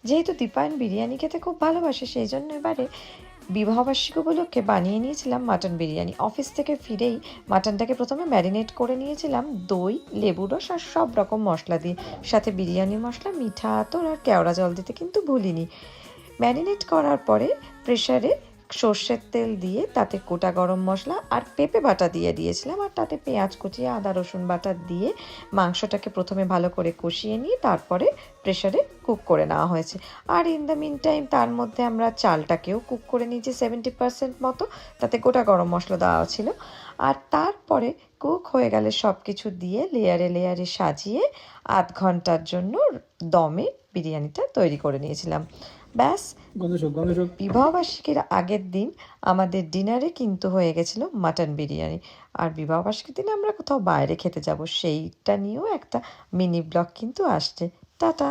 যেহেতু দীপায়ন বিরিয়ানি খেতে খুব ভালোবাসে, সেই জন্য এবারে বিবাহবার্ষিকী উপলক্ষে বানিয়ে নিয়েছিলাম মাটন বিরিয়ানি। অফিস থেকে ফিরেই মাটনটাকে প্রথমে ম্যারিনেট করে নিয়েছিলাম দই, লেবুর রস আর সব রকম মশলা দিয়ে, সাথে বিরিয়ানি মশলা, মিঠা আতর আর কেওড়া জল দিতে কিন্তু ভুলিনি। ম্যারিনেট করার পরে প্রেসারে সর্ষের তেল দিয়ে তাতে গোটা গরম মশলা আর পেঁপে বাটা দিয়ে দিয়েছিলাম, আর তাতে পেঁয়াজ কুচি, আদা রসুন বাটা দিয়ে মাংসটাকে প্রথমে ভালো করে কষিয়ে নিয়ে তারপরে প্রেসারে কুক করে নেওয়া হয়েছে। আর ইন দ্য মিন টাইম তার মধ্যে আমরা চালটাকেও কুক করে নিয়েছি 70% মতো, তাতে গোটা গরম মশলা দেওয়া ছিল। আর তারপরে কুক হয়ে গেলে সব কিছু দিয়ে লেয়ারে লেয়ারে সাজিয়ে আধ ঘন্টার জন্য দমে বিরিয়ানিটা তৈরি করে নিয়েছিলাম। ব্যাস, বিবাহবার্ষিকীর আগের দিন আমাদের ডিনারে কিন্তু হয়ে গেছিল মাটন বিরিয়ানি। আর বিবাহবার্ষিকীর দিনে আমরা কোথাও বাইরে খেতে যাব, সেইটা নিয়েও একটা মিনি ব্লগ কিন্তু আসছে। টাটা।